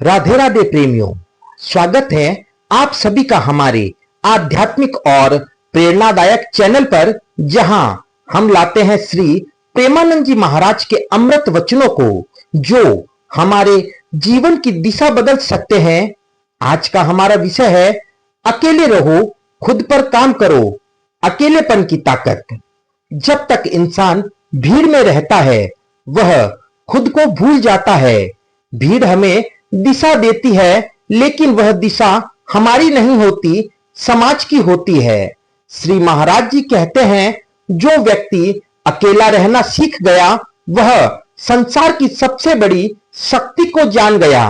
राधे राधे प्रेमियों, स्वागत है आप सभी का हमारे आध्यात्मिक और प्रेरणादायक चैनल पर, जहां हम लाते हैं श्री प्रेमानंद जी महाराज के अमृत वचनों को जो हमारे जीवन की दिशा बदल सकते हैं। आज का हमारा विषय है अकेले रहो, खुद पर काम करो, अकेलेपन की ताकत। जब तक इंसान भीड़ में रहता है वह खुद को भूल जाता है। भीड़ हमें दिशा देती है, लेकिन वह दिशा हमारी नहीं होती, समाज की होती है। श्री महाराज जी कहते हैं, जो व्यक्ति अकेला रहना सीख गया वह संसार की सबसे बड़ी शक्ति को जान गया।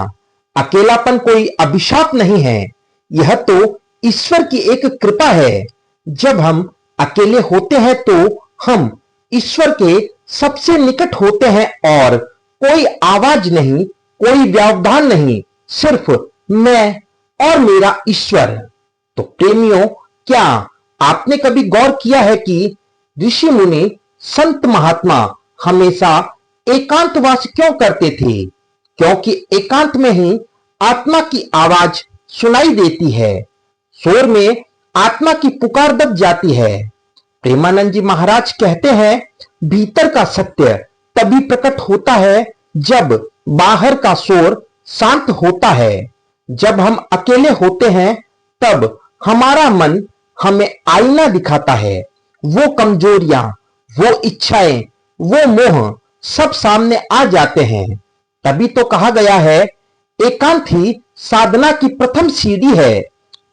अकेलापन कोई अभिशाप नहीं है, यह तो ईश्वर की एक कृपा है। जब हम अकेले होते हैं तो हम ईश्वर के सबसे निकट होते हैं और कोई आवाज नहीं, कोई व्यवधान नहीं, सिर्फ मैं और मेरा ईश्वर। तो प्रेमियों, क्या आपने कभी गौर किया है कि ऋषि मुनि, संत महात्मा हमेशा एकांतवास क्यों करते थे? क्योंकि एकांत में ही आत्मा की आवाज सुनाई देती है। शोर में आत्मा की पुकार दब जाती है। प्रेमानंद जी महाराज कहते हैं, भीतर का सत्य तभी प्रकट होता है जब बाहर का शोर शांत होता है। जब हम अकेले होते हैं तब हमारा मन हमें आईना दिखाता है। वो कमजोरियां, वो इच्छाएं, वो मोह सब सामने आ जाते हैं। तभी तो कहा गया है, एकांत ही साधना की प्रथम सीढ़ी है।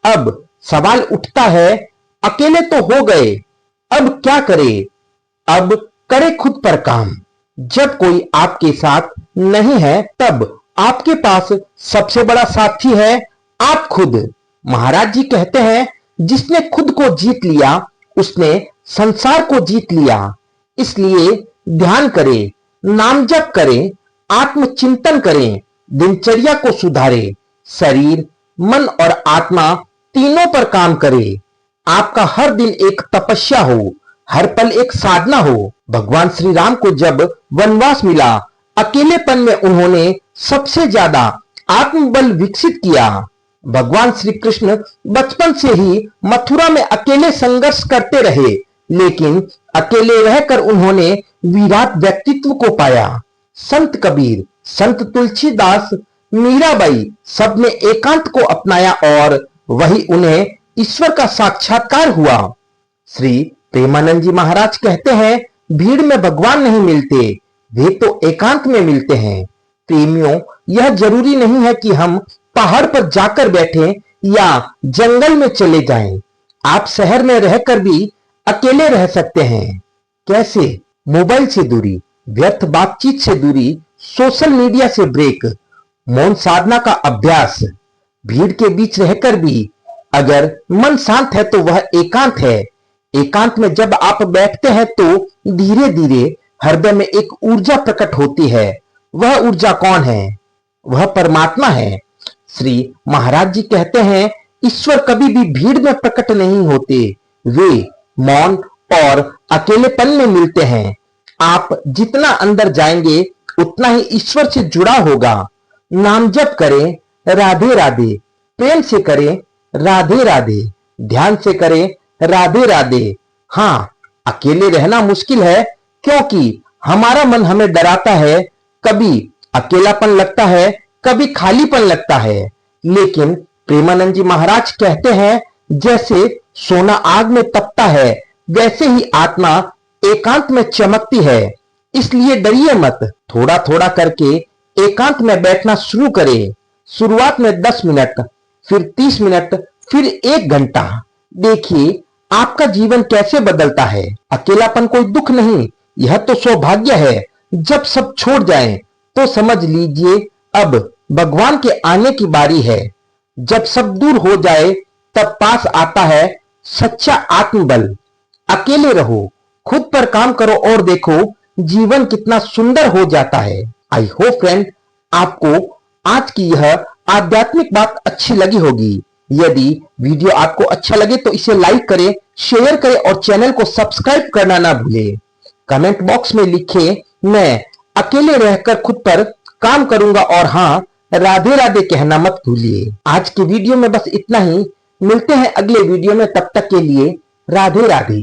अब सवाल उठता है, अकेले तो हो गए, अब क्या करें? अब करें खुद पर काम। जब कोई आपके साथ नहीं है तब आपके पास सबसे बड़ा साथी है आप खुद। महाराज जी कहते हैं, जिसने खुद को जीत लिया उसने संसार को जीत लिया। इसलिए ध्यान करें, नाम जप करें, आत्मचिंतन करें, दिनचर्या को सुधारें, शरीर, मन और आत्मा तीनों पर काम करें। आपका हर दिन एक तपस्या हो, हर पल एक साधना हो। भगवान श्री राम को जब वनवास मिला, अकेलेपन में उन्होंने सबसे ज्यादा आत्मबल विकसित किया। भगवान श्री कृष्ण बचपन से ही मथुरा में अकेले संघर्ष करते रहे, लेकिन अकेले रहकर उन्होंने विराट व्यक्तित्व को पाया। संत कबीर, संत तुलसीदास, मीराबाई सबने एकांत को अपनाया और वही उन्हें ईश्वर का साक्षात्कार हुआ। श्री प्रेमानंद जी महाराज कहते हैं, भीड़ में भगवान नहीं मिलते, वे तो एकांत में मिलते हैं। प्रेमियों, यह जरूरी नहीं है कि हम पहाड़ पर जाकर बैठें या जंगल में चले जाएं। आप शहर में रहकर भी अकेले रह सकते हैं। कैसे? मोबाइल से दूरी, व्यर्थ बातचीत से दूरी, सोशल मीडिया से ब्रेक, मौन साधना का अभ्यास। भीड़ के बीच रहकर भी अगर मन शांत है तो वह एकांत है। एकांत में जब आप बैठते हैं तो धीरे धीरे हृदय में एक ऊर्जा प्रकट होती है। वह ऊर्जा कौन है? वह परमात्मा है। श्री महाराज जी कहते हैं, ईश्वर कभी भी भीड़ में प्रकट नहीं होते, वे मौन और अकेलेपन में मिलते हैं। आप जितना अंदर जाएंगे उतना ही ईश्वर से जुड़ा होगा। नाम जप करें, राधे राधे, प्रेम से करें, राधे राधे, ध्यान से करें, राधे राधे। हाँ, अकेले रहना मुश्किल है क्योंकि हमारा मन हमें डराता है। कभी अकेलापन लगता है, कभी खालीपन लगता है, लेकिन प्रेमानंद जी महाराज कहते हैं, जैसे सोना आग में तपता है वैसे ही आत्मा एकांत में चमकती है। इसलिए डरिए मत, थोड़ा थोड़ा करके एकांत में बैठना शुरू करें। शुरुआत में 10 मिनट, फिर 30 मिनट, फिर 1 घंटा। देखिए आपका जीवन कैसे बदलता है। अकेलापन कोई दुख नहीं, यह तो सौभाग्य है। जब सब छोड़ जाएं तो समझ लीजिए अब भगवान के आने की बारी है। जब सब दूर हो जाए तब पास आता है सच्चा आत्मबल। अकेले रहो, खुद पर काम करो और देखो जीवन कितना सुंदर हो जाता है। आई होप फ्रेंड, आपको आज की यह आध्यात्मिक बात अच्छी लगी होगी। यदि वीडियो आपको अच्छा लगे तो इसे लाइक करें, शेयर करें और चैनल को सब्सक्राइब करना ना भूलें। कमेंट बॉक्स में लिखें, मैं अकेले रहकर खुद पर काम करूंगा, और हाँ, राधे राधे कहना मत भूलिए। आज के वीडियो में बस इतना ही। मिलते हैं अगले वीडियो में, तब तक के लिए राधे राधे।